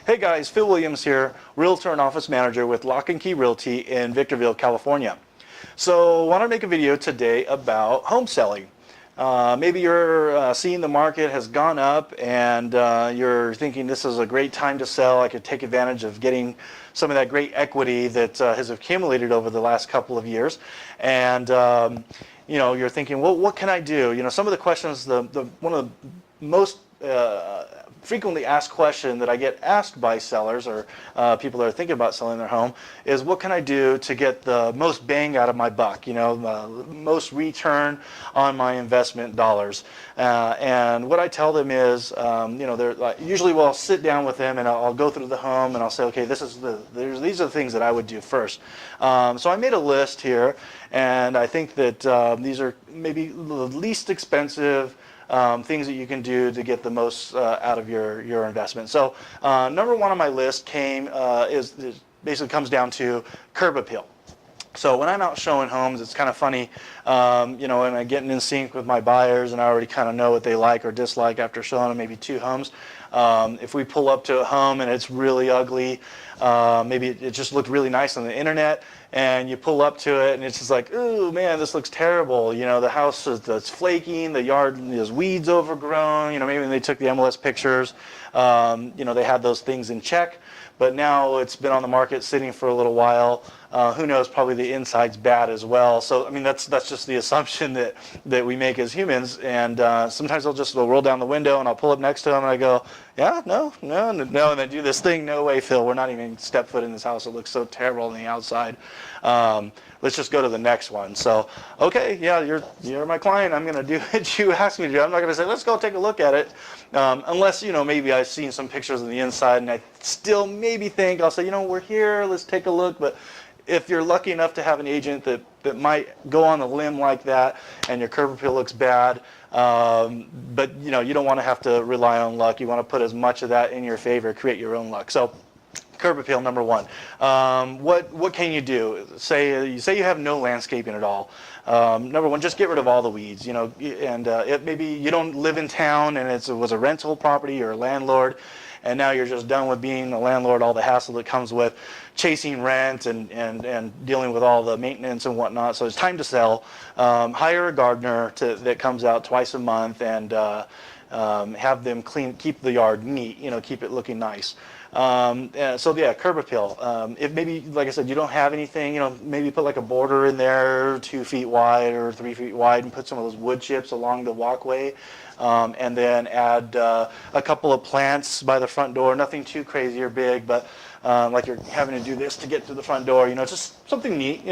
Hey guys, Phil Williams here, Realtor and Office Manager with Lock and Key Realty in Victorville, California. So I want to make a video today about home selling. Maybe you're seeing the market has gone up and you're thinking this is a great time to sell. I could take advantage of getting some of that great equity that has accumulated over the last couple of years. And you're thinking, well, what can I do? Some of the questions, one of the most frequently asked question that I get asked by sellers or people that are thinking about selling their home is, what can I do to get the most bang out of my buck, most return on my investment dollars? And what I tell them is, usually I'll sit down with them and I'll go through the home and I'll say, okay, these are the things that I would do first. So I made a list here, and I think that these are maybe the least expensive things that you can do to get the most out of your investment. So number one on my list is basically comes down to curb appeal. So when I'm out showing homes, it's kind of funny, and I'm getting in sync with my buyers, and I already kind of know what they like or dislike after showing them maybe 2 homes. If we pull up to a home and it's really ugly, maybe it just looked really nice on the internet, and you pull up to it and it's just like, ooh man, this looks terrible. The house it's flaking, the yard is weeds overgrown. Maybe when they took the MLS pictures, they had those things in check, but now it's been on the market sitting for a little while. Who knows, probably the inside's bad as well. So I mean, that's just the assumption that we make as humans. And sometimes they'll roll down the window and I'll pull up next to them and I go, yeah, no, and they do this thing. No way, Phil, we're not even step foot in this house. It looks so terrible on the outside. Let's just go to the next one. So, okay, yeah, you're my client. I'm going to do what you asked me to do. I'm not going to say, let's go take a look at it. Unless, maybe I've seen some pictures on the inside and I still maybe think, I'll say, we're here, let's take a look. But if you're lucky enough to have an agent that might go on a limb like that and your curb appeal looks bad, but you don't want to have to rely on luck. You want to put as much of that in your favor, create your own luck. So curb appeal, number one. What can you do? Say you have no landscaping at all. Number one, just get rid of all the weeds. And maybe you don't live in town and it was a rental property, you're a landlord, and now you're just done with being a landlord, all the hassle that comes with chasing rent and dealing with all the maintenance and whatnot. So it's time to sell. Hire a gardener that comes out twice a month and have them clean, keep the yard neat, keep it looking nice. So yeah, curb appeal. If maybe, like I said, you don't have anything, maybe put like a border in there 2 feet wide or 3 feet wide and put some of those wood chips along the walkway. And then add a couple of plants by the front door, nothing too crazy or big, but like you're having to do this to get to the front door, just something neat,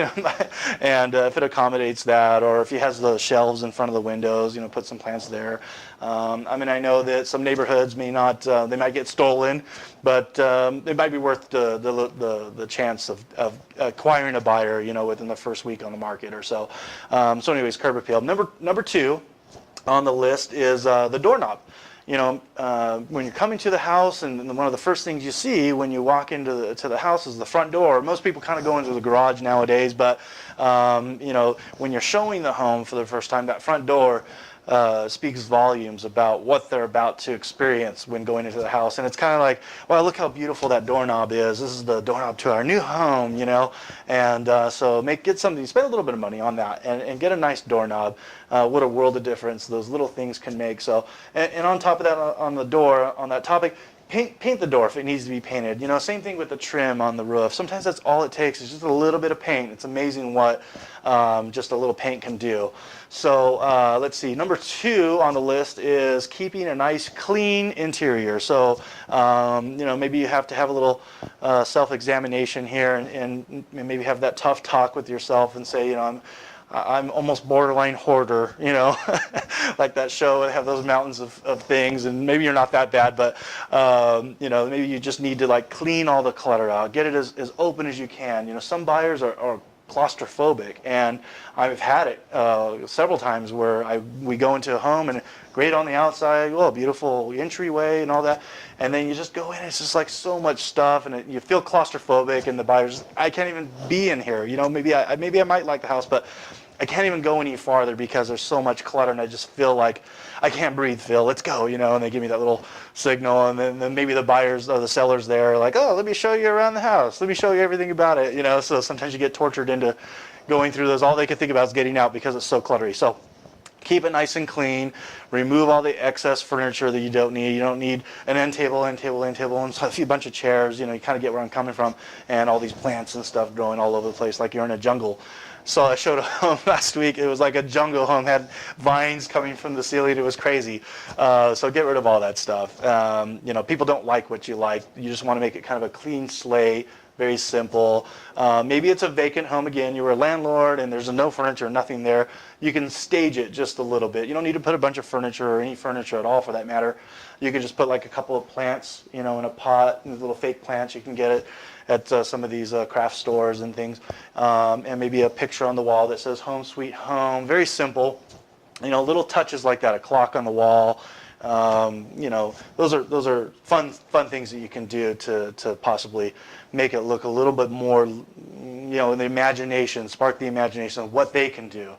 and if it accommodates that, or if he has the shelves in front of the windows, put some plants there. I know that some neighborhoods may not, they might get stolen, but it might be worth the chance of acquiring a buyer, within the first week on the market or so. So anyways, curb appeal. Number 2 on the list is the doorknob. When you're coming to the house, and one of the first things you see when you walk into the house is the front door. Most people kind of go into the garage nowadays, but when you're showing the home for the first time, that front door speaks volumes about what they're about to experience when going into the house. And it's kind of like, wow, look how beautiful that doorknob is. This is the doorknob to our new home, And so get something, spend a little bit of money on that and get a nice doorknob. What a world of difference those little things can make. So, and on top of that, on the door, on that topic, paint the door if it needs to be painted. Same thing with the trim on the roof. Sometimes that's all it takes is just a little bit of paint. It's amazing what just a little paint can do. So let's see. Number 2 on the list is keeping a nice, clean interior. So maybe you have to have a little self-examination here and maybe have that tough talk with yourself and say, I'm almost borderline hoarder, like that show, and have those mountains of things, and maybe you're not that bad, but maybe you just need to clean all the clutter out, get it as open as you can. Some buyers are claustrophobic, and I've had it several times where we go into a home and great on the outside, beautiful entryway and all that, and then you just go in, it's just so much stuff, and you feel claustrophobic, and the buyers, I can't even be in here. Maybe I might like the house, but I can't even go any farther because there's so much clutter, and I just feel like I can't breathe, Phil, let's go, you know, and they give me that little signal, and then maybe the buyers or the sellers there are like, oh, let me show you around the house, let me show you everything about it, you know. So sometimes you get tortured into going through those. All they can think about is getting out because it's so cluttery. So keep it nice and clean. Remove all the excess furniture that you don't need. You don't need an end table, and a bunch of chairs. You know, you kind of get where I'm coming from, and all these plants and stuff growing all over the place like you're in a jungle. So I showed a home last week. It was like a jungle home. Had vines coming from the ceiling. It was crazy. So get rid of all that stuff. You know, people don't like what you like. You just want to make it kind of a clean slate. Very simple. Maybe it's a vacant home again. You were a landlord and there's no furniture, nothing there. You can stage it just a little bit. You don't need to put a bunch of furniture or any furniture at all for that matter. You can just put like a couple of plants, you know, in a pot, little fake plants. You can get it at some of these craft stores and things. And maybe a picture on the wall that says home sweet home. Very simple. You know, little touches like that, a clock on the wall. You know, those are fun things that you can do to possibly make it look a little bit more, you know, in the imagination, spark the imagination of what they can do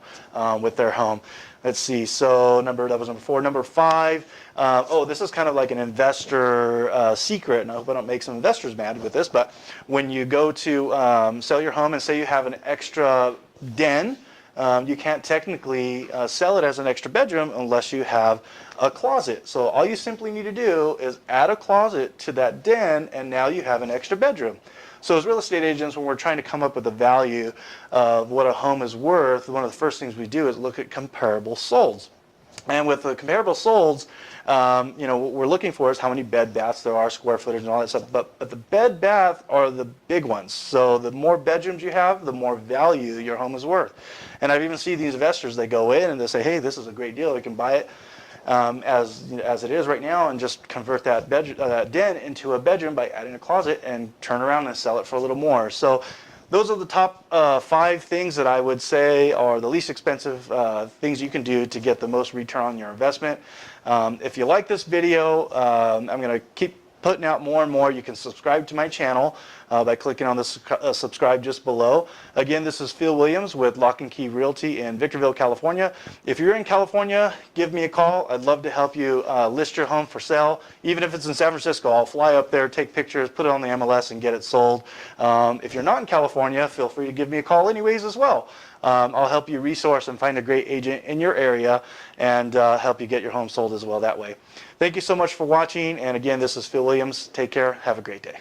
with their home. Let's see. So that was number 4. Number 5. Oh, this is kind of like an investor secret, and I hope I don't make some investors mad with this. But when you go to sell your home and say you have an extra den. You can't technically sell it as an extra bedroom unless you have a closet. So all you simply need to do is add a closet to that den, and now you have an extra bedroom. So as real estate agents, when we're trying to come up with the value of what a home is worth, one of the first things we do is look at comparable solds. And with the comparable solds, you know, what we're looking for is how many bed baths there are, square footage, and all that stuff. But the bed bath are the big ones. So the more bedrooms you have, the more value your home is worth. And I've even seen these investors, they go in and they say, hey, this is a great deal. We can buy it as it is right now and just convert that den into a bedroom by adding a closet and turn around and sell it for a little more. So those are the top 5 things that I would say are the least expensive things you can do to get the most return on your investment. If you like this video, I'm going to keep putting out more and more. You can subscribe to my channel by clicking on the subscribe just below. Again, this is Phil Williams with Lock and Key Realty in Victorville, California. If you're in California, give me a call. I'd love to help you list your home for sale. Even if it's in San Francisco, I'll fly up there, take pictures, put it on the MLS, and get it sold. If you're not in California, feel free to give me a call anyways as well. I'll help you resource and find a great agent in your area and help you get your home sold as well that way. Thank you so much for watching. And again, this is Phil Williams. Take care. Have a great day.